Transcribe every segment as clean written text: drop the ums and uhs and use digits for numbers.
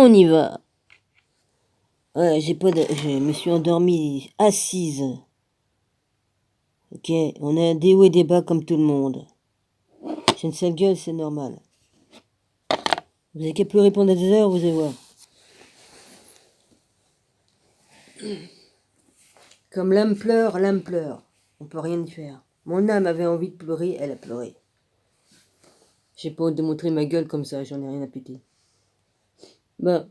on y va. Ouais, je me suis endormie assise. Ok, on a des hauts et des bas comme tout le monde. J'ai une sale gueule, c'est normal. Vous avez qu'à plus répondre à des heures, vous allez voir. Comme l'âme pleure, l'âme pleure. On peut rien y faire. Mon âme avait envie de pleurer, elle a pleuré. J'ai pas honte de montrer ma gueule comme ça, j'en ai rien à péter. Ben,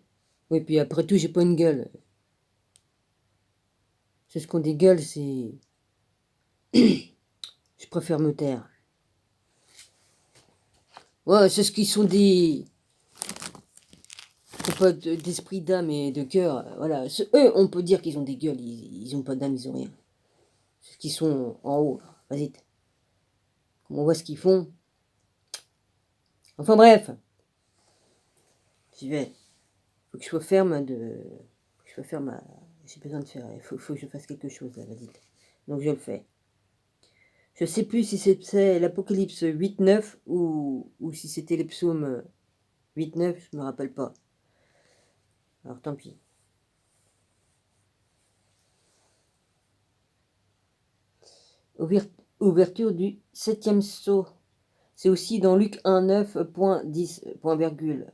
oui, puis après tout, j'ai pas une gueule. C'est ce qu'on dit gueule, c'est... Je préfère me taire. Ouais, c'est ce qui sont des... Pas d'esprit d'âme et de cœur, voilà. Eux, on peut dire qu'ils ont des gueules, ils ont pas d'âme, ils ont rien. Ceux qui sont en haut, vas-y. On voit ce qu'ils font. Enfin bref. J'y vais. Faut que je sois ferme J'ai besoin de faire... Faut que je fasse quelque chose, là, vas-y. Donc je le fais. Je sais plus si c'est l'Apocalypse 8-9 ou si c'était les psaumes 8-9, je me rappelle pas. Alors tant pis. Ouverture du 7e sceau. C'est aussi dans Luc 1,9.10, point virgule.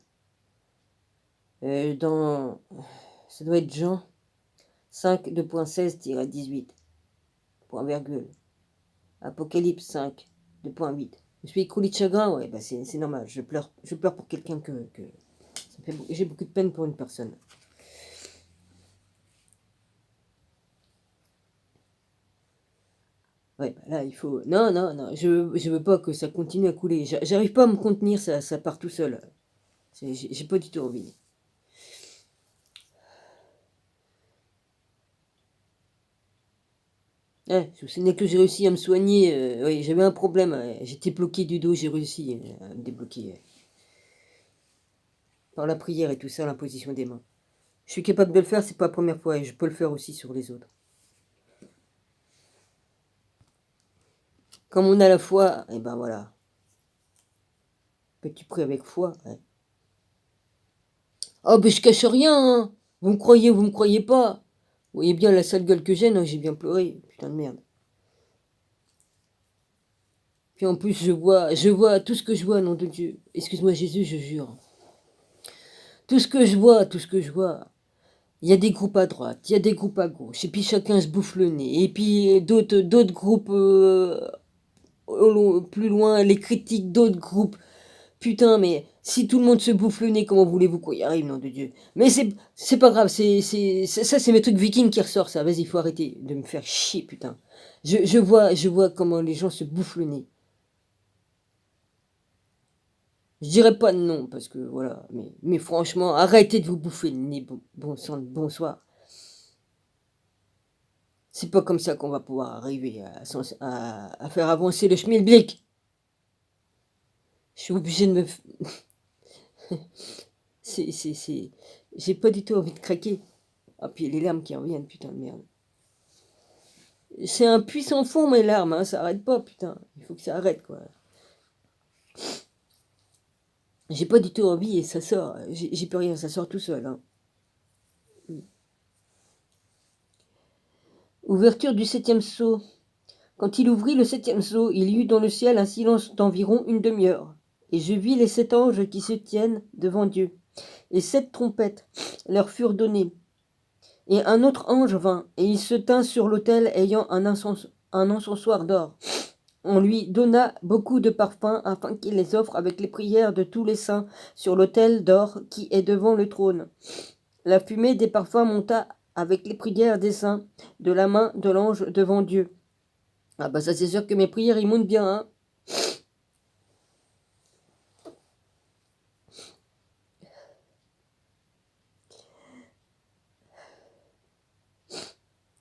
Ça doit être Jean 5.2.16-18, point virgule. Apocalypse 5, 2.8. Je suis écroulé de chagrin, ouais, bah c'est normal. Je pleure pour quelqu'un j'ai beaucoup de peine pour une personne. Ouais, bah là, il faut... Non, je veux pas que ça continue à couler. J'arrive pas à me contenir, ça part tout seul. J'ai pas du tout envie. Ce n'est que j'ai réussi à me soigner. Oui, j'avais un problème. J'étais bloqué du dos, j'ai réussi à me débloquer. Par la prière et tout ça, l'imposition des mains. Je suis capable de le faire, c'est pas la première fois, et je peux le faire aussi sur les autres. Comme on a la foi, et ben voilà. Peux-tu prier avec foi, ouais. Oh, ben je cache rien, hein. Vous me croyez pas. Vous voyez bien la sale gueule que j'ai, non, j'ai bien pleuré. Putain de merde. Puis en plus, je vois tout ce que je vois, nom de Dieu. Excuse-moi Jésus, je jure. Tout ce que je vois. Il y a des groupes à droite, il y a des groupes à gauche, et puis chacun se bouffe le nez. Et puis d'autres groupes plus loin, les critiques d'autres groupes. Putain, mais si tout le monde se bouffe le nez, comment voulez-vous qu'on y arrive, nom de Dieu? Mais c'est pas grave, ça c'est mes trucs vikings qui ressortent, ça. Vas-y, faut arrêter de me faire chier, putain. Je vois comment les gens se bouffent le nez. Je dirais pas non, parce que voilà, mais franchement, arrêtez de vous bouffer le nez, bonsoir. C'est pas comme ça qu'on va pouvoir arriver à faire avancer le schmilblick. Je suis obligé de me... c'est... J'ai pas du tout envie de craquer. Ah, puis les larmes qui reviennent, putain de merde. C'est un puissant fond, mes larmes, hein, ça arrête pas, putain. Il faut que ça arrête, quoi. J'ai pas du tout envie et ça sort. J'y peux rien, ça sort tout seul, hein. Ouverture du 7e sceau. Quand il ouvrit le 7e sceau, il y eut dans le ciel un silence d'environ une demi-heure. Et je vis les 7 anges qui se tiennent devant Dieu. Et 7 trompettes leur furent données. Et un autre ange vint, et il se tint sur l'autel ayant un encensoir d'or. On lui donna beaucoup de parfums afin qu'il les offre avec les prières de tous les saints sur l'autel d'or qui est devant le trône. La fumée des parfums monta avec les prières des saints de la main de l'ange devant Dieu. Ah bah ça c'est sûr que mes prières ils montent bien, hein.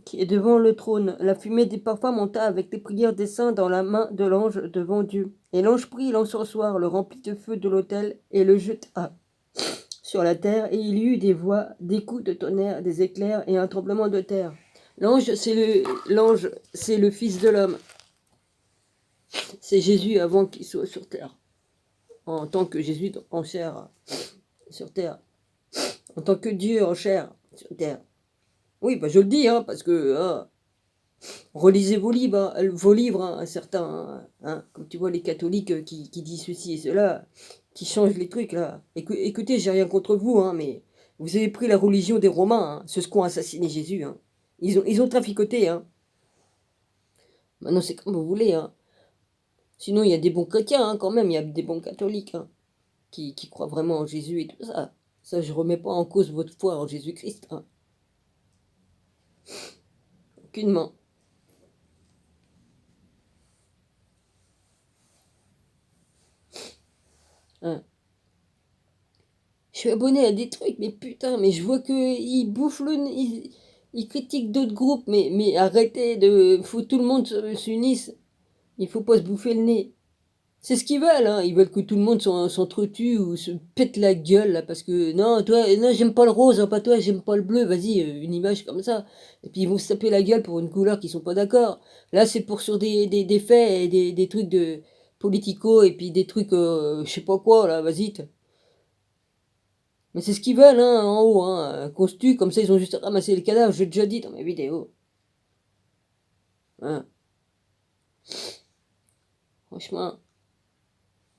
Qui est devant le trône. La fumée des parfums monta avec les prières des saints dans la main de l'ange devant Dieu. Et l'ange prit l'encensoir, le remplit de feu de l'autel et le jeta sur la terre. Et il y eut des voix, des coups de tonnerre, des éclairs et un tremblement de terre. L'ange, c'est le Fils de l'homme. C'est Jésus avant qu'il soit sur terre. En tant que Jésus en chair sur terre. en tant que Dieu en chair sur terre. Oui, bah je le dis, hein, parce que relisez vos livres, hein, certains, hein, comme tu vois les catholiques qui disent ceci et cela, qui changent les trucs là. Écoutez, j'ai rien contre vous, hein, mais vous avez pris la religion des Romains, hein, ceux qui ont assassiné Jésus. Hein. Ils ont traficoté. Hein. Maintenant, c'est comme vous voulez. Hein. Sinon, il y a des bons chrétiens, hein, quand même, il y a des bons catholiques hein, qui croient vraiment en Jésus et tout ça. Ça, je remets pas en cause votre foi en Jésus-Christ. Hein. Aucunement. Hein. Je suis abonné à des trucs, mais putain, mais je vois que ils bouffent ils critiquent d'autres groupes, mais arrêtez de, faut que tout le monde s'unisse. Il faut pas se bouffer le nez. C'est ce qu'ils veulent, hein. Ils veulent que tout le monde s'entretue ou se pète la gueule, là, parce que, non, toi, non, j'aime pas le rose, hein, pas toi, j'aime pas le bleu, vas-y, une image comme ça. Et puis ils vont se taper la gueule pour une couleur qu'ils sont pas d'accord. Là, c'est pour sur des faits et des trucs de politico, et puis des trucs, je sais pas quoi, là, vas-y. Mais c'est ce qu'ils veulent, hein, en haut, hein, qu'on se tue, comme ça ils ont juste ramassé les cadavres, j'ai déjà dit dans mes vidéos. Hein. Franchement,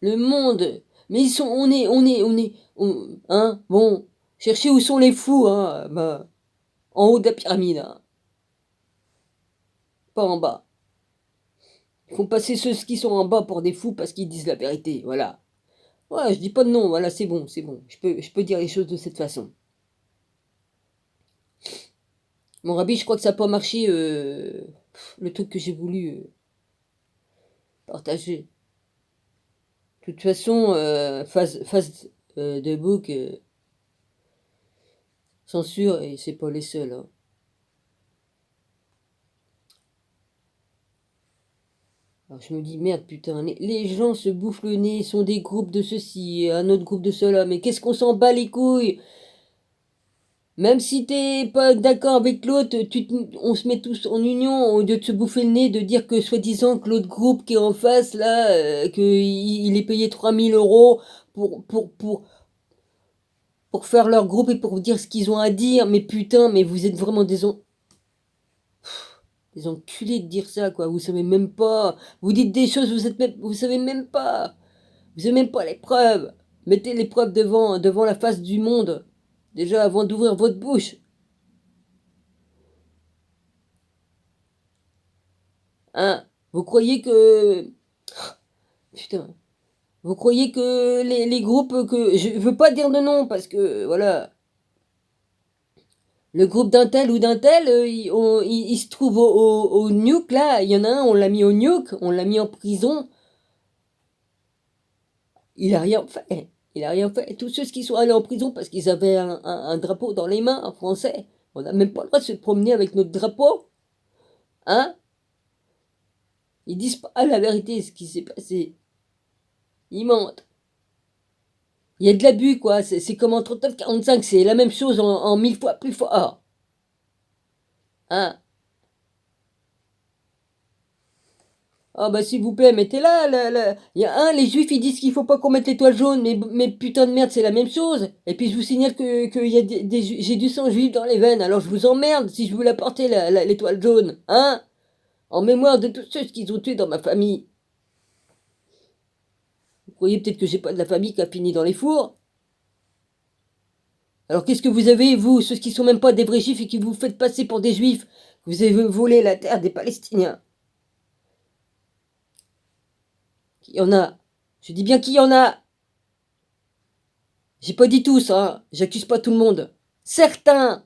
le monde, mais ils sont, hein, bon, cherchez où sont les fous, hein, bah, en haut de la pyramide, hein, pas en bas. Ils font passer ceux qui sont en bas pour des fous parce qu'ils disent la vérité, voilà. Ouais, je dis pas de non, voilà, c'est bon, je peux dire les choses de cette façon. Mon rabbi, je crois que ça n'a pas marché, le truc que j'ai voulu partager. De toute façon, phase de book, censure, et c'est pas les seuls. Hein. Alors je me dis, merde, putain, les gens se bouffent le nez, sont des groupes de ceci, un autre groupe de cela, mais qu'est-ce qu'on s'en bat les couilles? Même si t'es pas d'accord avec l'autre, on se met tous en union, au lieu de se bouffer le nez, de dire que soi-disant que l'autre groupe qui est en face, là, qu'il est payé 3000 € pour faire leur groupe et pour dire ce qu'ils ont à dire. Mais putain, mais vous êtes vraiment des enculés de dire ça, quoi. Vous savez même pas. Vous dites des choses, vous savez même pas. Vous avez même pas les preuves. Mettez les preuves devant la face du monde. Déjà, avant d'ouvrir votre bouche. Hein? Vous croyez que... Putain. Vous croyez que les groupes que... Je veux pas dire de nom parce que, voilà... Le groupe d'un tel ou d'un tel, il se trouve au nuke, là. Il y en a un, on l'a mis au nuke, on l'a mis en prison. Il a rien fait. Il a rien fait. Tous ceux qui sont allés en prison parce qu'ils avaient un drapeau dans les mains, en français. On n'a même pas le droit de se promener avec notre drapeau. Hein? Ils disent pas la vérité, ce qui s'est passé. Ils mentent. Il y a de l'abus, quoi. C'est comme en 39-45, c'est la même chose en 1000 fois plus fort. Hein? Ah bah s'il vous plaît, mettez-la. Il y a un, les juifs ils disent qu'il faut pas qu'on mette l'étoile jaune, mais putain de merde, c'est la même chose. Et puis je vous signale que y a j'ai du sang juif dans les veines, alors je vous emmerde si je vous la porter l'étoile jaune, hein? En mémoire de tous ceux qu'ils ont tués dans ma famille. Vous croyez peut-être que j'ai pas de la famille qui a fini dans les fours? Alors qu'est-ce que vous avez, vous, ceux qui sont même pas des vrais juifs et qui vous faites passer pour des juifs? Vous avez volé la terre des Palestiniens. Qu'il y en a. Je dis bien qu'il y en a. J'ai pas dit tous, hein. J'accuse pas tout le monde. Certains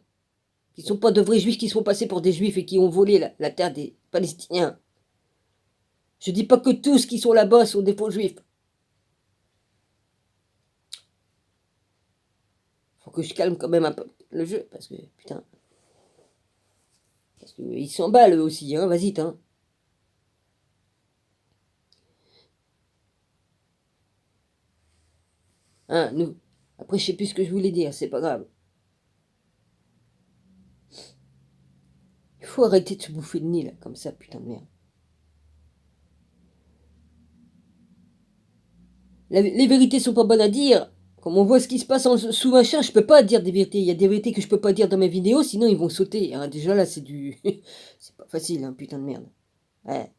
qui sont pas de vrais juifs, qui sont passés pour des juifs et qui ont volé la terre des Palestiniens. Je dis pas que tous qui sont là-bas sont des faux juifs. Faut que je calme quand même un peu le jeu, parce que, putain. Parce qu'ils s'emballent eux aussi, hein. Vas-y, hein. Hein, nous. Après, je sais plus ce que je voulais dire, c'est pas grave. Il faut arrêter de se bouffer le nez, là, comme ça, putain de merde. Les vérités sont pas bonnes à dire. Comme on voit ce qui se passe sous machin, je peux pas dire des vérités. Il y a des vérités que je peux pas dire dans mes vidéos, sinon ils vont sauter. Hein. Déjà là, c'est du... c'est pas facile, hein, putain de merde. Ouais.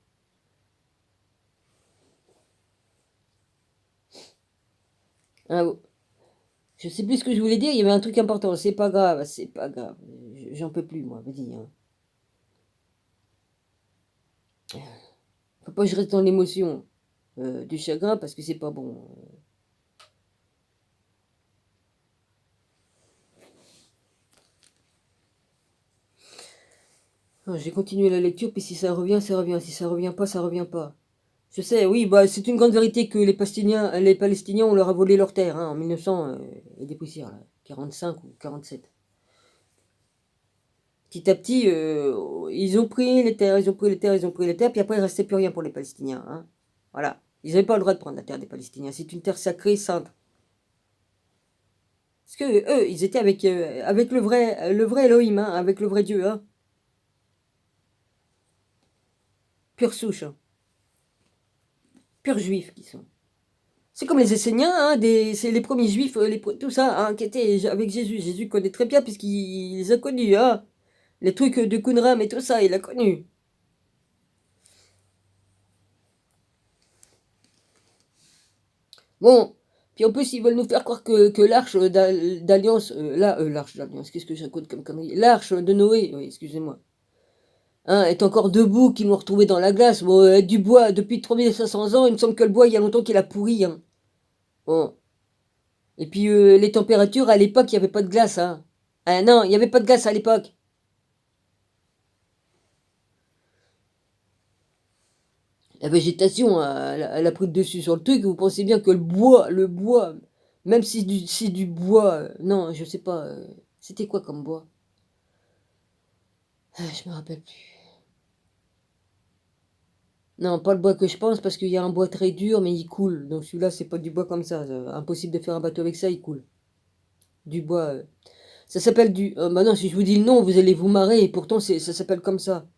Ah, oh. Je sais plus ce que je voulais dire, il y avait un truc important. C'est pas grave, c'est pas grave. J'en peux plus, moi, vas-y. Hein. Faut pas que je reste dans l'émotion du chagrin parce que c'est pas bon. J'ai continué la lecture, puis si ça revient, ça revient. Si ça revient pas, ça revient pas. Je sais, oui, bah c'est une grande vérité que les Palestiniens, on leur a volé leur terre hein, en 1900 et des poussières, là, 45 ou 47. Petit à petit, ils ont pris les terres, ils ont pris les terres, ils ont pris les terres, puis après il restait plus rien pour les Palestiniens. Hein. Voilà, ils n'avaient pas le droit de prendre la terre des Palestiniens. C'est une terre sacrée, sainte. Parce que eux, ils étaient avec le vrai Elohim, hein, avec le vrai Dieu, hein. Pure souche, hein. Pure juifs qui sont. C'est comme les Esséniens, hein, c'est les premiers juifs, tout ça, hein, qui étaient avec Jésus. Jésus connaît très bien puisqu'il les a connus, hein. Les trucs de Qumran et tout ça, il a connu. Bon, puis en plus, ils veulent nous faire croire que l'arche d'alliance, l'arche d'alliance, qu'est-ce que ça coûte comme connerie? L'arche de Noé, oui, excusez-moi, hein, est encore debout, qu'ils l'ont retrouvé dans la glace. Bon, du bois, depuis 3500 ans, il me semble que le bois, il y a longtemps qu'il a pourri, hein. Bon. Et puis, les températures, à l'époque, il n'y avait pas de glace, hein. Ah non, il n'y avait pas de glace à l'époque. La végétation, elle a pris le dessus sur le truc. Vous pensez bien que le bois, même si c'est du bois, non, je sais pas, c'était quoi comme bois? Je me rappelle plus. Non, pas le bois que je pense, parce qu'il y a un bois très dur, mais il coule. Donc celui-là, c'est pas du bois comme ça. Impossible de faire un bateau avec ça, il coule. Du bois. Ça s'appelle du. Bah non, si je vous dis le nom, vous allez vous marrer, et pourtant ça s'appelle comme ça.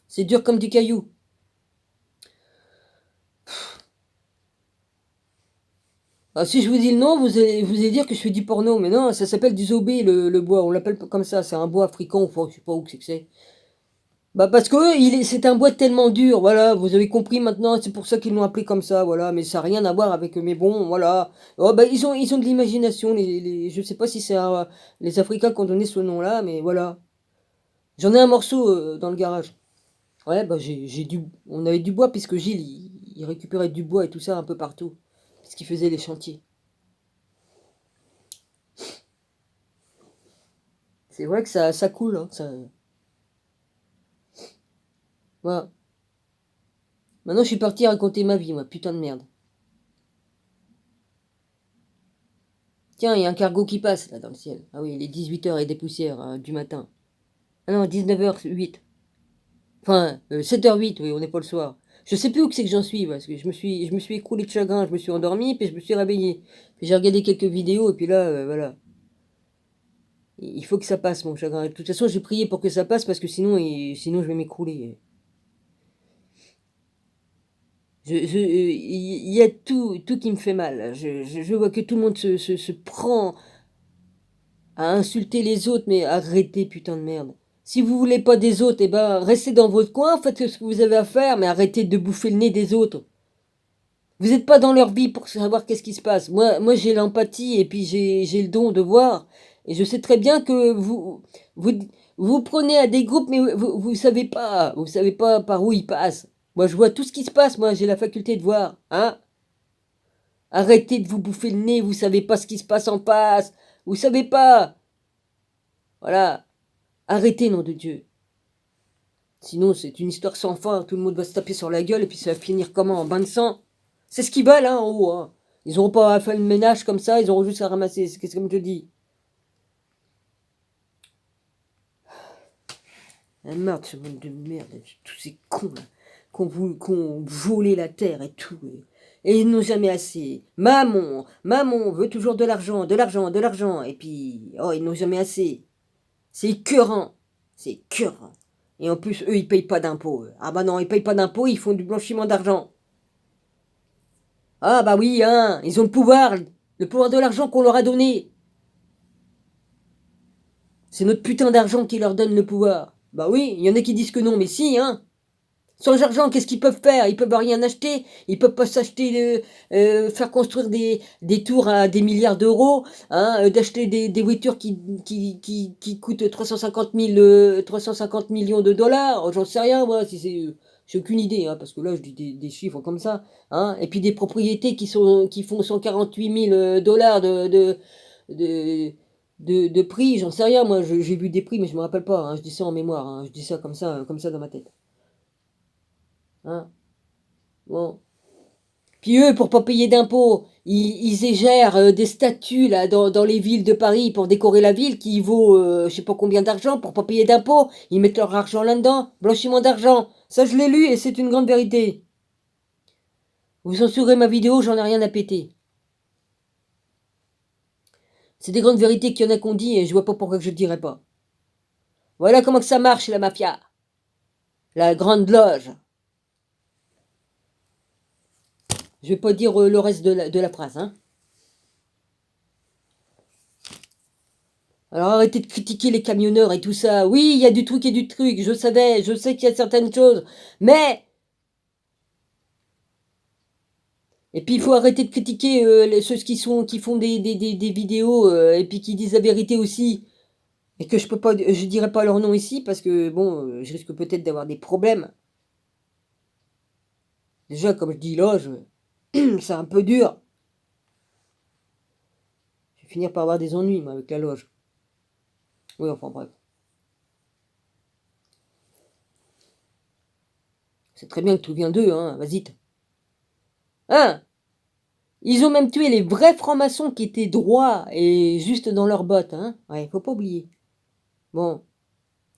C'est dur comme du caillou. Ah, si je vous dis le nom, vous allez dire que je fais du porno, mais non, ça s'appelle du zobé, le bois, on l'appelle comme ça, c'est un bois africain, enfin, je sais pas où c'est que c'est. Bah parce que c'est un bois tellement dur, voilà, vous avez compris maintenant, c'est pour ça qu'ils l'ont appelé comme ça, voilà, mais ça n'a rien à voir avec, mais bon, voilà. Oh, bah, ils ont de l'imagination, je sais pas si c'est les Africains qui ont donné ce nom-là, mais voilà. J'en ai un morceau dans le garage. Ouais, bah on avait du bois, puisque Gilles, il récupérait du bois et tout ça un peu partout, puisqu'il faisait les chantiers. C'est vrai que ça coule, hein, ça. Voilà. Maintenant, je suis parti raconter ma vie, moi, putain de merde. Tiens, il y a un cargo qui passe, là, dans le ciel. Ah oui, il est 18h et des poussières du matin. Ah non, 19h08. Enfin, 7h08, oui, on n'est pas le soir. Je sais plus où que c'est que j'en suis, parce que je me suis écroulé de chagrin, je me suis endormi, puis je me suis réveillé. Puis j'ai regardé quelques vidéos, et puis là, voilà. Il faut que ça passe, mon chagrin. De toute façon, j'ai prié pour que ça passe, parce que sinon je vais m'écrouler. Il y a tout qui me fait mal. Je vois que tout le monde se prend à insulter les autres, mais arrêtez, putain de merde. Si vous voulez pas des autres, eh ben, restez dans votre coin, faites ce que vous avez à faire, mais arrêtez de bouffer le nez des autres. Vous n'êtes pas dans leur vie pour savoir qu'est-ce qui se passe. Moi j'ai l'empathie et puis j'ai le don de voir. Et je sais très bien que vous, vous prenez à des groupes, mais vous savez pas par où ils passent. Moi je vois tout ce qui se passe, moi j'ai la faculté de voir. Hein. Arrêtez de vous bouffer le nez, vous savez pas ce qui se passe en face. Vous savez pas. Voilà. Arrêtez, nom de Dieu. Sinon, c'est une histoire sans fin. Tout le monde va se taper sur la gueule et puis ça va finir comment? En bain de sang? C'est ce qu'ils veulent, hein, en haut. Hein. Ils n'auront pas à faire le ménage comme ça, ils auront juste à ramasser. C'est comme je te dis. La merde, ce monde de merde. Tous ces cons, là. Qu'on volé la terre et tout. Et ils n'ont jamais assez. Maman veut toujours de l'argent, de l'argent, de l'argent. Et puis, oh, ils n'ont jamais assez. C'est écœurant. C'est écœurant. Et en plus, eux, ils payent pas d'impôts. Ah bah non, ils payent pas d'impôts, ils font du blanchiment d'argent. Ah bah oui, hein, ils ont le pouvoir. Le pouvoir de l'argent qu'on leur a donné. C'est notre putain d'argent qui leur donne le pouvoir. Bah oui, il y en a qui disent que non, mais si, hein. Sans argent, qu'est-ce qu'ils peuvent faire? Ils peuvent rien acheter. Ils peuvent pas s'acheter, faire construire des tours à des milliards d'euros, hein, d'acheter des voitures qui coûtent 350 millions de dollars. J'en sais rien, moi. Si c'est, j'ai aucune idée, hein, parce que là, je dis des chiffres comme ça, hein. Et puis des propriétés qui font 148 000 dollars de, de prix. J'en sais rien, moi. J'ai vu des prix, mais je me rappelle pas, hein. Je dis ça en mémoire, hein. Je dis ça comme ça dans ma tête. Hein. Bon. Puis eux, pour pas payer d'impôts, ils égèrent des statues là dans les villes de Paris pour décorer la ville qui vaut je sais pas combien d'argent pour pas payer d'impôts. Ils mettent leur argent là-dedans, blanchiment d'argent. Ça je l'ai lu et c'est une grande vérité. Vous censurez ma vidéo, j'en ai rien à péter. C'est des grandes vérités qu'il y en a qu'on dit et je vois pas pourquoi je le dirais pas. Voilà comment que ça marche la mafia. La grande loge. Je vais pas dire le reste de la phrase, hein. Alors arrêtez de critiquer les camionneurs et tout ça. Oui, il y a du truc et du truc, je sais qu'il y a certaines choses. Mais... Et puis il faut arrêter de critiquer ceux qui font des vidéos et puis qui disent la vérité aussi. Et que je peux pas, je dirai pas leur nom ici parce que bon, je risque peut-être d'avoir des problèmes. Déjà, comme je dis là, c'est un peu dur. Je vais finir par avoir des ennuis, moi, avec la loge. Oui, enfin bref. C'est très bien que tout vient d'eux, hein, vas-y. Hein? Ils ont même tué les vrais francs-maçons qui étaient droits et juste dans leurs bottes, hein. Ouais, faut pas oublier. Bon.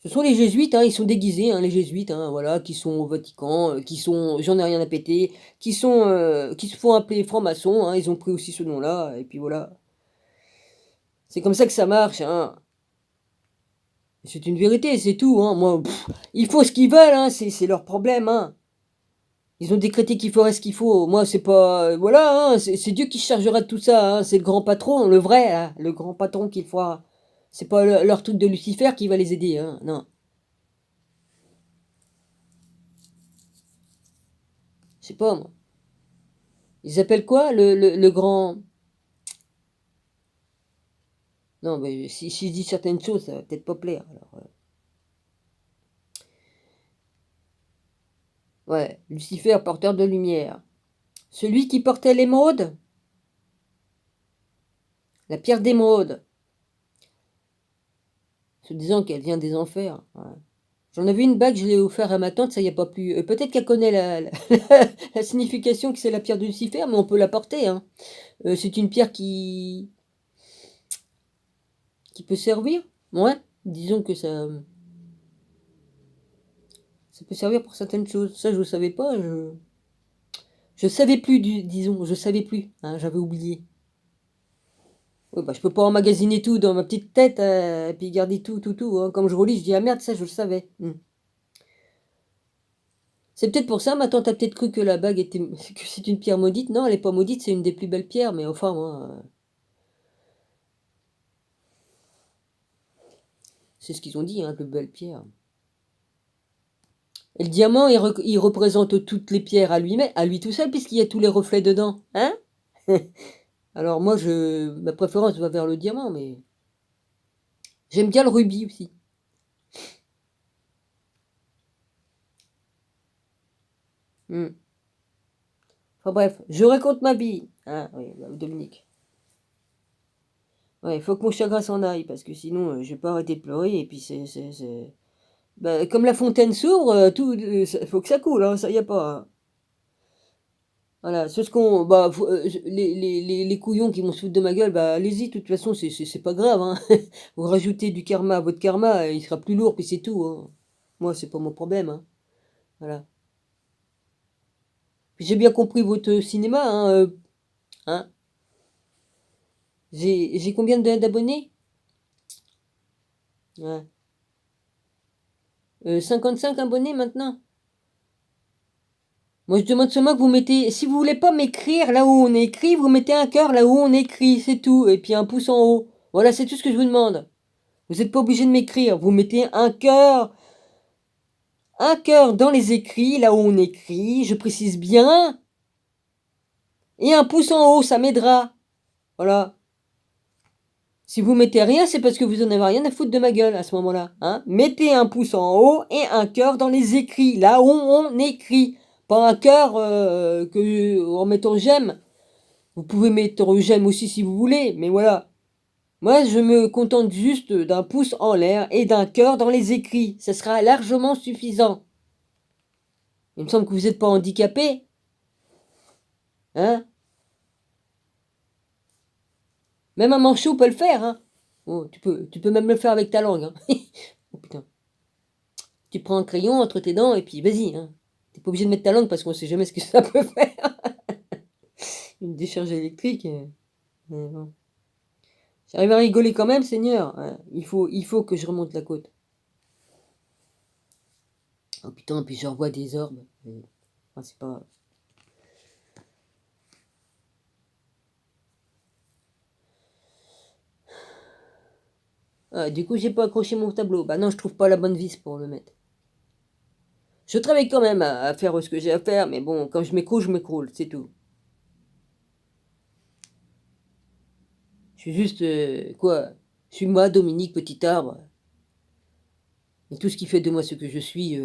Ce sont les jésuites, hein, ils sont déguisés, hein, les jésuites, hein, voilà, qui sont au Vatican, qui sont, j'en ai rien à péter, qui se font appeler francs-maçons, hein, ils ont pris aussi ce nom-là, et puis voilà. C'est comme ça que ça marche, hein. C'est une vérité, c'est tout, hein. Moi, ils font ce qu'ils veulent, hein, c'est leur problème, hein. Ils ont décrété qu'il ferait ce qu'il faut. Moi, c'est pas, voilà, hein, c'est Dieu qui se chargera de tout ça, hein. C'est le grand patron, le vrai, hein, le grand patron qu'il fera. C'est pas leur truc de Lucifer qui va les aider, hein, non. Je sais pas, moi. Ils appellent quoi le grand... Non, mais si je dis certaines choses, ça va peut-être pas plaire. Alors, ouais, Lucifer, porteur de lumière. Celui qui portait l'émeraude, la pierre d'émeraude, se disant qu'elle vient des enfers. Ouais. J'en avais une bague, je l'ai offert à ma tante, ça y a pas plus. Peut-être qu'elle connaît la signification que c'est la pierre de Lucifer, mais on peut la porter. Hein. C'est une pierre qui peut servir. Ouais, disons que ça peut servir pour certaines choses. Ça, je ne savais pas. Je savais plus, disons, je savais plus. Hein, j'avais oublié. Ouais, bah, je peux pas emmagasiner tout dans ma petite tête et puis garder tout. Hein. Comme je relis, je dis ah merde, ça je le savais. C'est peut-être pour ça, ma tante a peut-être cru que la bague était que c'est une pierre maudite. Non, elle est pas maudite, c'est une des plus belles pierres, mais enfin moi, c'est ce qu'ils ont dit, hein, plus belle pierre. Et le diamant, il représente toutes les pierres à lui tout seul, puisqu'il y a tous les reflets dedans, hein. Alors moi, ma préférence va vers le diamant, mais j'aime bien le rubis aussi. Hmm. Enfin bref, je raconte ma vie. Ah oui, bah, Dominique. Ouais, il faut que mon chagrin s'en aille, parce que sinon, je vais pas arrêter de pleurer, et puis bah, comme la fontaine s'ouvre, tout, faut que ça coule, hein, ça y a pas. Hein. Voilà, c'est ce qu'on, bah, les couillons qui vont se foutre de ma gueule, bah, allez-y, de toute façon, c'est pas grave, hein. Vous rajoutez du karma à votre karma, il sera plus lourd, puis c'est tout, hein. Moi, c'est pas mon problème, hein. Voilà. Puis j'ai bien compris votre cinéma, hein. J'ai combien d'abonnés? Ouais. 55 abonnés maintenant? Moi, je demande seulement que vous mettez... Si vous voulez pas m'écrire là où on écrit, vous mettez un cœur là où on écrit, c'est tout. Et puis un pouce en haut. Voilà, c'est tout ce que je vous demande. Vous n'êtes pas obligé de m'écrire. Vous mettez un cœur dans les écrits, là où on écrit, je précise bien. Et un pouce en haut, ça m'aidera. Voilà. Si vous mettez rien, c'est parce que vous en avez rien à foutre de ma gueule à ce moment-là. Hein. Mettez un pouce en haut et un cœur dans les écrits, là où on écrit. Pas un cœur en mettant j'aime. Vous pouvez mettre j'aime aussi si vous voulez, mais voilà. Moi, je me contente juste d'un pouce en l'air et d'un cœur dans les écrits. Ce sera largement suffisant. Il me semble que vous n'êtes pas handicapé. Hein? Même un manchot peut le faire. Hein? Oh, tu peux même le faire avec ta langue. Hein? Oh putain. Tu prends un crayon entre tes dents et puis vas-y. Hein? T'es pas obligé de mettre ta langue parce qu'on sait jamais ce que ça peut faire. Une décharge électrique. Bon. J'arrive à rigoler quand même, Seigneur. Hein? Il faut que je remonte la côte. Oh putain, puis je revois des orbes. Enfin, c'est pas... Ah, du coup, j'ai pas accroché mon tableau. Bah non, je trouve pas la bonne vis pour le mettre. Je travaille quand même à faire ce que j'ai à faire, mais bon, quand je m'écroule, c'est tout. Je suis juste, quoi? Je suis moi, Dominique, petit arbre. Et tout ce qui fait de moi ce que je suis,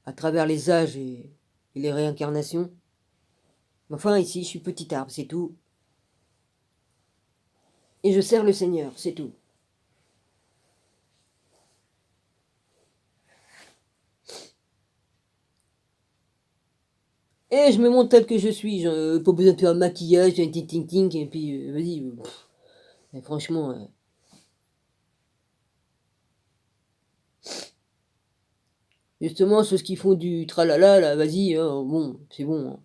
à travers les âges et les réincarnations. Enfin, ici, je suis petit arbre, c'est tout. Et je sers le Seigneur, c'est tout. Et je me montre tel que je suis, pas besoin de faire un maquillage, un ting et puis vas-y. Franchement, justement, ceux qui font du tralala, là, vas-y, hein, bon, c'est bon. Hein.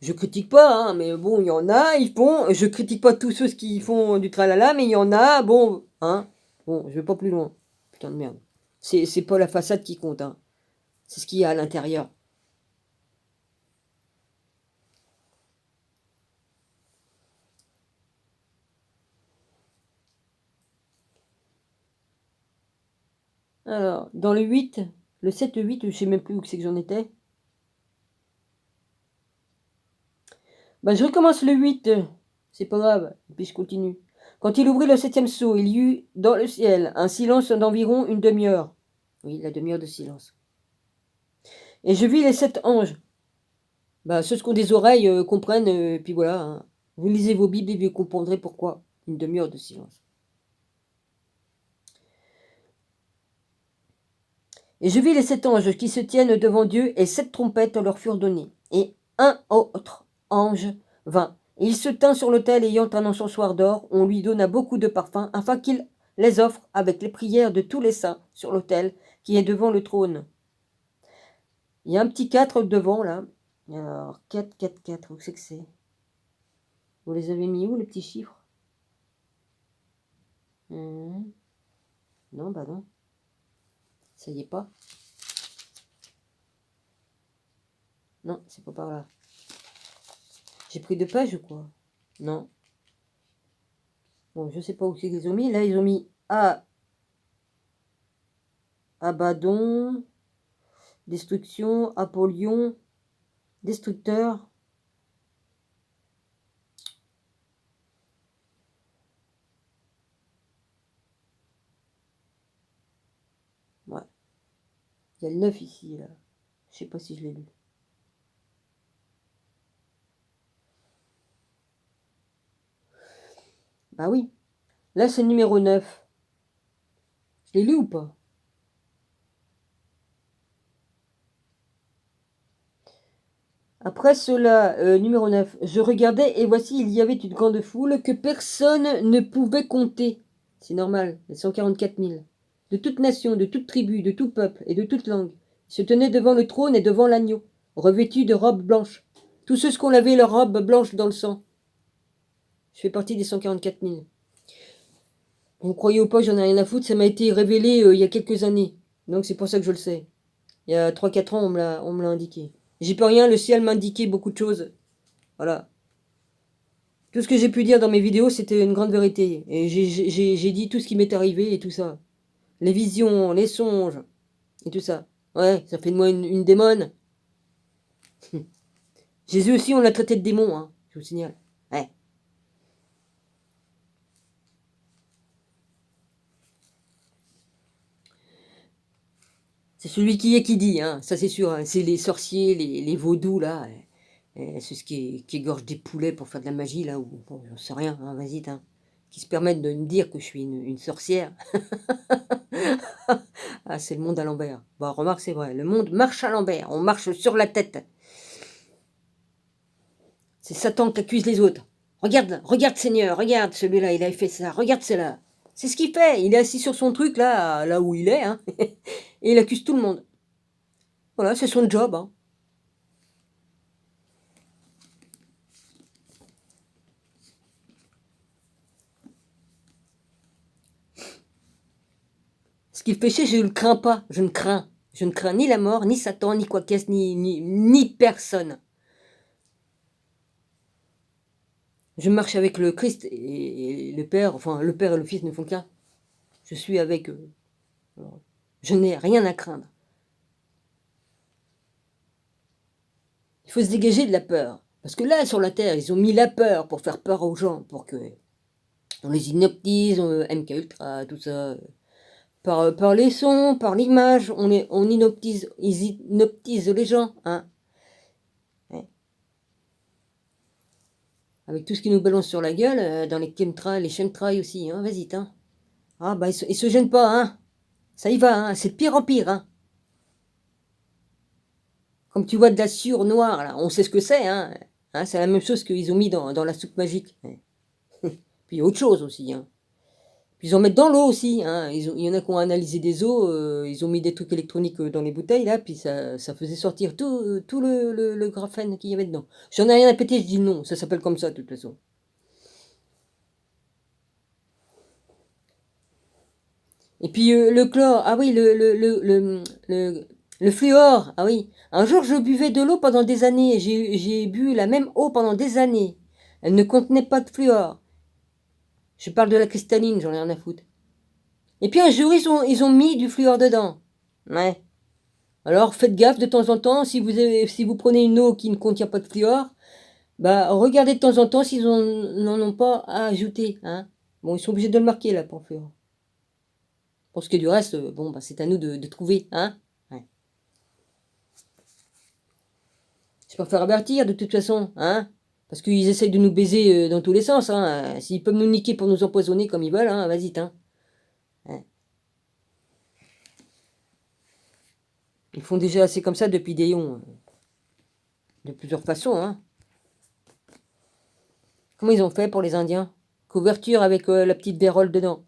Je critique pas, hein, mais bon, il y en a, ils font. Je critique pas tous ceux qui font du tralala, mais il y en a, bon, hein. Bon, je vais pas plus loin. Putain de merde. C'est pas la façade qui compte, hein. C'est ce qu'il y a à l'intérieur. Alors, dans le 8, le 7, le 8, je sais même plus où c'est que j'en étais. Bah, je recommence le 8. C'est pas grave. Et puis je continue. Quand il ouvrit le 7e sceau, il y eut dans le ciel un silence d'environ une demi-heure. Oui, la demi-heure de silence. Et je vis les 7 anges. Bah, ceux qui ont des oreilles comprennent, puis voilà. Hein. Vous lisez vos Bibles et vous comprendrez pourquoi. Une demi-heure de silence. Et je vis les 7 anges qui se tiennent devant Dieu, et 7 trompettes leur furent données. Et un autre ange vint. Et il se tint sur l'autel ayant un encensoir d'or. On lui donna beaucoup de parfums, afin qu'il les offre avec les prières de tous les saints sur l'autel qui est devant le trône. Il y a un petit 4 devant, là. Alors, 4, 4, 4, où c'est que c'est? Vous les avez mis où, les petits chiffres? Non, bah non. Ça y est pas. Non, c'est pas par là. J'ai pris 2 pages ou quoi? Non. Bon, je sais pas où c'est qu'ils ont mis. Là, ils ont mis Abaddon, Destruction, Apollyon, Destructeur. Ouais. Il y a le 9 ici, là. Je sais pas si je l'ai lu. Bah oui. Là, c'est le numéro 9. Je l'ai lu ou pas? Après cela, numéro 9, je regardais et voici, il y avait une grande foule que personne ne pouvait compter. C'est normal, les 144 000. De toute nation, de toute tribu, de tout peuple et de toute langue. Ils se tenaient devant le trône et devant l'agneau, revêtus de robes blanches. Tous ceux qui ont lavé leurs robes blanches dans le sang. Je fais partie des 144 000. Vous croyez ou pas, j'en ai rien à foutre, ça m'a été révélé il y a quelques années. Donc c'est pour ça que je le sais. Il y a 3-4 ans, on me l'a indiqué. J'y peux rien, le ciel m'a indiqué beaucoup de choses. Voilà. Tout ce que j'ai pu dire dans mes vidéos, c'était une grande vérité. Et j'ai dit tout ce qui m'est arrivé et tout ça. Les visions, les songes, et tout ça. Ouais, ça fait de moi une démone. Jésus aussi, on l'a traité de démon, hein, je vous signale. Ouais. C'est celui qui est qui dit, hein, ça c'est sûr. Hein. C'est les sorciers, les vaudous, là. C'est ce qui égorge des poulets pour faire de la magie, là. Ou, bon, j'en sais rien, hein, vas-y, hein. Qui se permettent de me dire que je suis une sorcière. Ah, c'est le monde à l'envers. Bon, remarque, c'est vrai. Le monde marche à l'envers. On marche sur la tête. C'est Satan qui accuse les autres. Regarde, regarde Seigneur, regarde celui-là, il a fait ça. Regarde cela. C'est ce qu'il fait. Il est assis sur son truc, là où il est. Hein, et il accuse tout le monde. Voilà, c'est son job. Hein. Ce qu'il fait chier, je ne le crains pas. Je ne crains. Je ne crains ni la mort, ni Satan, ni quoi qu'est-ce, ni personne. Je marche avec le Christ et le Père, enfin le Père et le Fils ne font qu'un. Je suis avec eux. Je n'ai rien à craindre. Il faut se dégager de la peur. Parce que là, sur la Terre, ils ont mis la peur pour faire peur aux gens, pour que on les hypnotise, MK Ultra, tout ça. Par les sons, par l'image, on hypnotise, ils hypnotisent les gens. Hein. Ouais. Avec tout ce qu'ils nous balancent sur la gueule, dans les chemtrails, les chemtrails aussi. Hein. Vas-y, hein. Ah, bah, ils se gênent pas, hein. Ça y va, hein. C'est de pire en pire, hein. Comme tu vois de la sueur noire, là, on sait ce que c'est, hein. Hein, c'est la même chose qu'ils ont mis dans la soupe magique. Ouais. Puis autre chose aussi, hein. Puis ils en mettent dans l'eau aussi, hein. Il y en a qui ont analysé des eaux, ils ont mis des trucs électroniques dans les bouteilles, là, puis ça faisait sortir tout le graphène qu'il y avait dedans. J'en ai rien à péter, je dis non, ça s'appelle comme ça de toute façon. Et puis le chlore, ah oui, le fluor, ah oui. Un jour, je buvais de l'eau pendant des années, j'ai bu la même eau pendant des années. Elle ne contenait pas de fluor. Je parle de la cristalline, j'en ai rien à foutre. Et puis un jour, ils ont mis du fluor dedans. Ouais. Alors faites gaffe de temps en temps, si vous prenez une eau qui ne contient pas de fluor, bah regardez de temps en temps s'ils n'en ont pas à ajouter. Hein. Bon, ils sont obligés de le marquer là pour le fluor. Pour ce qui est du reste, bon, bah, c'est à nous de trouver. Hein. Ouais. C'est pas faire avertir de toute façon. Hein. Parce qu'ils essayent de nous baiser dans tous les sens. Hein. S'ils peuvent nous niquer pour nous empoisonner comme ils veulent, hein, vas-y, hein. Ouais. Ils font déjà assez comme ça depuis des ions. De plusieurs façons. Hein. Comment ils ont fait pour les Indiens? Couverture avec la petite vérole dedans.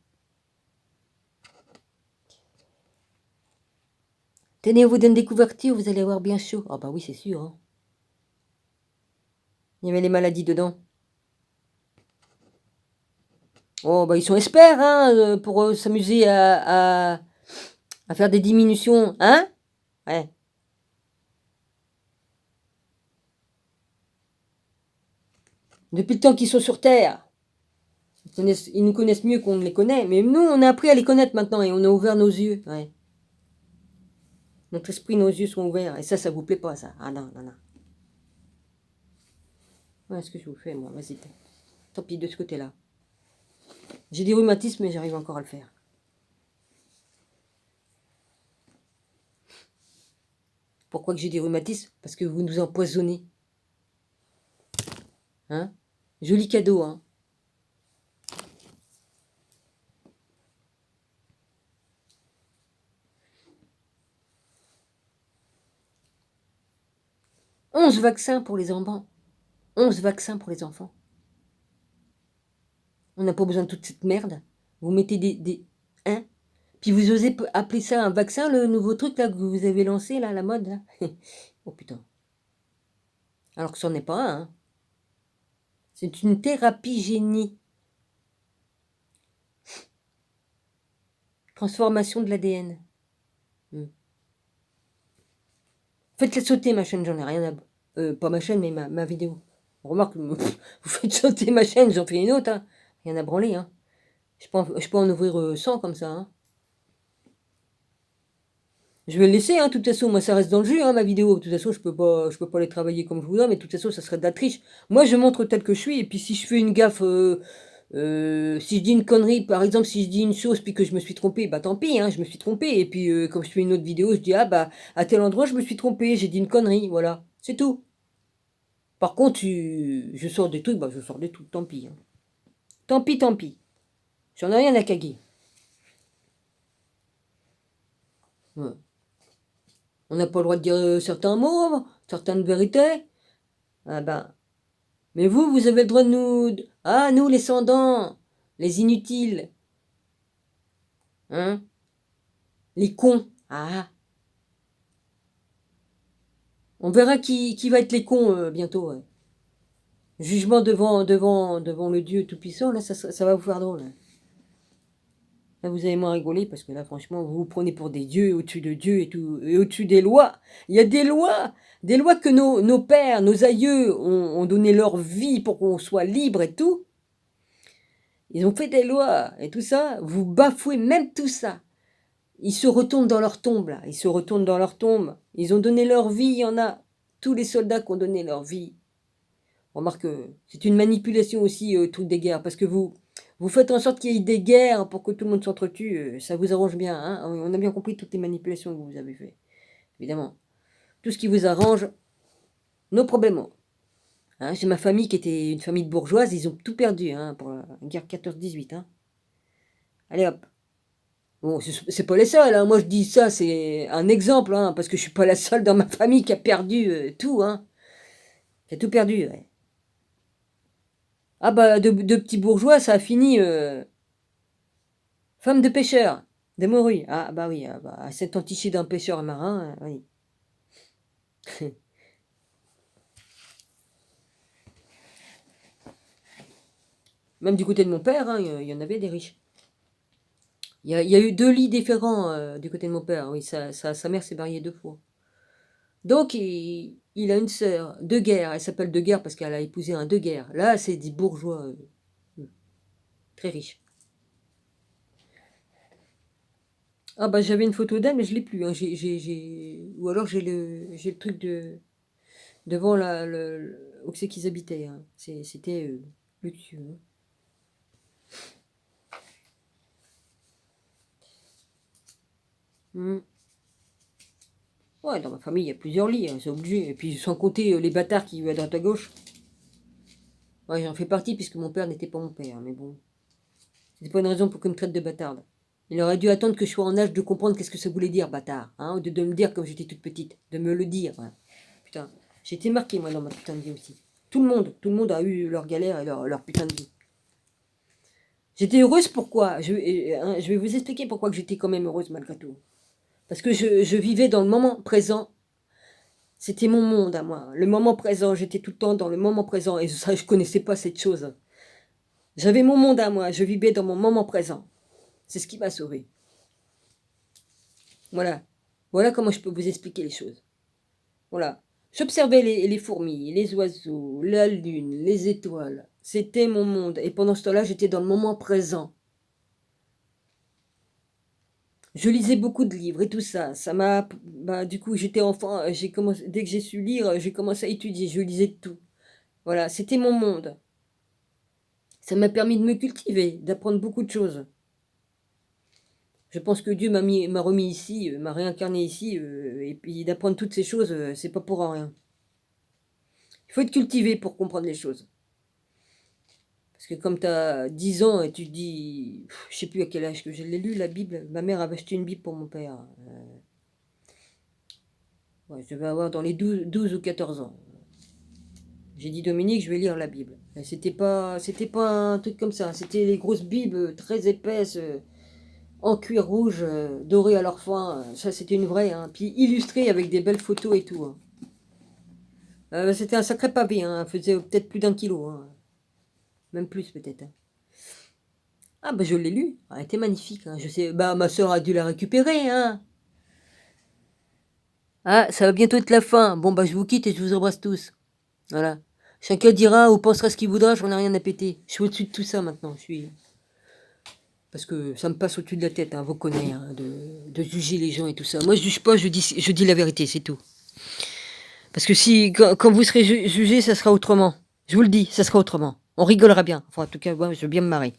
Tenez, on vous donne des couvertures, vous allez avoir bien chaud. Ah bah oui, c'est sûr. Hein. Il y avait les maladies dedans. Oh bah ils sont experts hein, pour s'amuser à faire des diminutions. Hein? Ouais. Depuis le temps qu'ils sont sur Terre. Ils nous connaissent mieux qu'on ne les connaît. Mais nous, on a appris à les connaître maintenant et on a ouvert nos yeux. Ouais. Notre esprit, nos yeux sont ouverts. Et ça vous plaît pas, ça. Ah non, non, non. Ouais, ce que je vous fais, moi, vas-y. Tant pis de ce côté-là. J'ai des rhumatismes, mais j'arrive encore à le faire. Pourquoi que j'ai des rhumatismes? Parce que vous nous empoisonnez. Hein? Joli cadeau, hein? « 11 vaccins pour les enfants. 11 vaccins pour les enfants. On n'a pas besoin de toute cette merde. Vous mettez des hein? Puis vous osez appeler ça un vaccin, le nouveau truc là que vous avez lancé, là, la mode, là. Oh putain. Alors que c'en est pas un. Hein. C'est une thérapie génie. Transformation de l'ADN. Faites-la sauter ma chaîne, j'en ai rien à... pas ma chaîne, mais ma vidéo. Remarque, vous faites sauter ma chaîne, j'en fais une autre, hein. Rien à branler, hein. Je peux en ouvrir 100 comme ça, hein. Je vais le laisser, hein, de toute façon, moi ça reste dans le jus, hein, ma vidéo. De toute façon, je peux pas les travailler comme je voudrais, mais de toute façon, ça serait de la triche. Moi, je montre tel que je suis, et puis si je fais une gaffe, si je dis une connerie, par exemple, si je dis une chose, puis que je me suis trompé, bah tant pis, hein, je me suis trompé. Et puis, comme je fais une autre vidéo, je dis, ah bah, à tel endroit, je me suis trompé, j'ai dit une connerie, voilà, c'est tout. Par contre, je sors des trucs, bah je sors des trucs, tant pis, hein. Tant pis, tant pis. J'en ai rien à caguer. Ouais. On n'a pas le droit de dire certains mots, certaines vérités. Ah ben, mais vous avez le droit de nous... Ah, nous, les sans-dents, les inutiles, hein, les cons. Ah, on verra qui va être les cons bientôt. Ouais. Jugement devant le Dieu Tout-Puissant, là, ça va vous faire drôle. Là, vous allez moins rigoler parce que là, franchement, vous vous prenez pour des dieux au-dessus de Dieu et tout, et au-dessus des lois. Il y a des lois que nos pères, nos aïeux ont donné leur vie pour qu'on soit libre et tout. Ils ont fait des lois et tout ça. Vous bafouez même tout ça. Ils se retournent dans leur tombe, là. Ils se retournent dans leur tombe. Ils ont donné leur vie. Il y en a tous les soldats qui ont donné leur vie. Remarque, c'est une manipulation aussi, truc des guerres, parce que vous faites en sorte qu'il y ait des guerres pour que tout le monde s'entretue, ça vous arrange bien, hein. On a bien compris toutes les manipulations que vous avez fait, évidemment. Tout ce qui vous arrange, nos problèmes. Hein, j'ai ma famille qui était une famille de bourgeoises, ils ont tout perdu, hein, pour la guerre 14-18, hein. Allez hop. Bon, c'est pas les seuls, hein. Moi je dis ça, c'est un exemple, hein, parce que je suis pas la seule dans ma famille qui a perdu tout, hein. Qui a tout perdu, ouais. Ah bah, de petits bourgeois, ça a fini femme de pêcheur, des morues. Ah bah oui, ah bah, cet entiché d'un pêcheur marin, oui. Même du côté de mon père, hein, il y en avait des riches. Il y a eu 2 lits différents du côté de mon père, oui, sa mère s'est mariée 2 fois. Donc il a une sœur de guerre, elle s'appelle de guerre parce qu'elle a épousé un de guerre. Là, c'est des bourgeois très riches. Ah bah j'avais une photo d'elle, mais je l'ai plus, hein. Ou alors j'ai le truc devant où c'est qu'ils habitaient, hein. C'était luxueux, hein. Hmm. Ouais, dans ma famille, il y a plusieurs lits, hein, c'est obligé. Et puis sans compter les bâtards qui vivent à droite à gauche. Ouais, j'en fais partie puisque mon père n'était pas mon père, mais bon. C'était pas une raison pour qu'il me traite de bâtarde. Il aurait dû attendre que je sois en âge de comprendre qu'est-ce que ça voulait dire, bâtard. Hein, au lieu de me le dire comme j'étais toute petite. De me le dire. Ouais. Putain, j'ai été marqué moi dans ma putain de vie aussi. Tout le monde a eu leur galère et leur putain de vie. J'étais heureuse pourquoi je vais vous expliquer pourquoi que j'étais quand même heureuse malgré tout. Parce que je vivais dans le moment présent. C'était mon monde à moi. Le moment présent, j'étais tout le temps dans le moment présent. Et ça, je connaissais pas cette chose. J'avais mon monde à moi. Je vivais dans mon moment présent. C'est ce qui m'a sauvé. Voilà. Voilà comment je peux vous expliquer les choses. Voilà. J'observais les fourmis, les oiseaux, la lune, les étoiles. C'était mon monde. Et pendant ce temps-là, j'étais dans le moment présent. Je lisais beaucoup de livres et tout ça. Ça m'a, bah, du coup, j'étais enfant. J'ai commencé, dès que j'ai su lire, j'ai commencé à étudier. Je lisais tout. Voilà, c'était mon monde. Ça m'a permis de me cultiver, d'apprendre beaucoup de choses. Je pense que Dieu m'a remis ici, m'a réincarné ici, et puis d'apprendre toutes ces choses, c'est pas pour rien. Il faut être cultivé pour comprendre les choses. Parce que comme tu as 10 ans et tu te dis, je sais plus à quel âge que je l'ai lu, la Bible, ma mère avait acheté une Bible pour mon père. Ouais, je devais avoir dans les 12 ou 14 ans. J'ai dit, Dominique, je vais lire la Bible. C'était pas un truc comme ça. C'était les grosses Bibles très épaisses, en cuir rouge, doré à leur fin. Ça, c'était une vraie, hein. Puis illustrée avec des belles photos et tout, hein. C'était un sacré pavé, hein. Elle faisait peut-être plus d'1 kilo, hein. Même plus peut-être, hein. Ah bah je l'ai lu. Elle était magnifique, hein. Je sais, bah ma soeur a dû la récupérer, hein. Ah, ça va bientôt être la fin. Bon, bah, je vous quitte et je vous embrasse tous. Voilà. Chacun dira ou pensera ce qu'il voudra, j'en ai rien à péter. Je suis au-dessus de tout ça maintenant. Parce que ça me passe au-dessus de la tête, hein, vous connaissez, hein, de juger les gens et tout ça. Moi, je juge pas, je dis la vérité, c'est tout. Parce que si, quand vous serez jugé, ça sera autrement. Je vous le dis, ça sera autrement. On rigolera bien. Enfin, en tout cas, moi, je veux bien me marrer.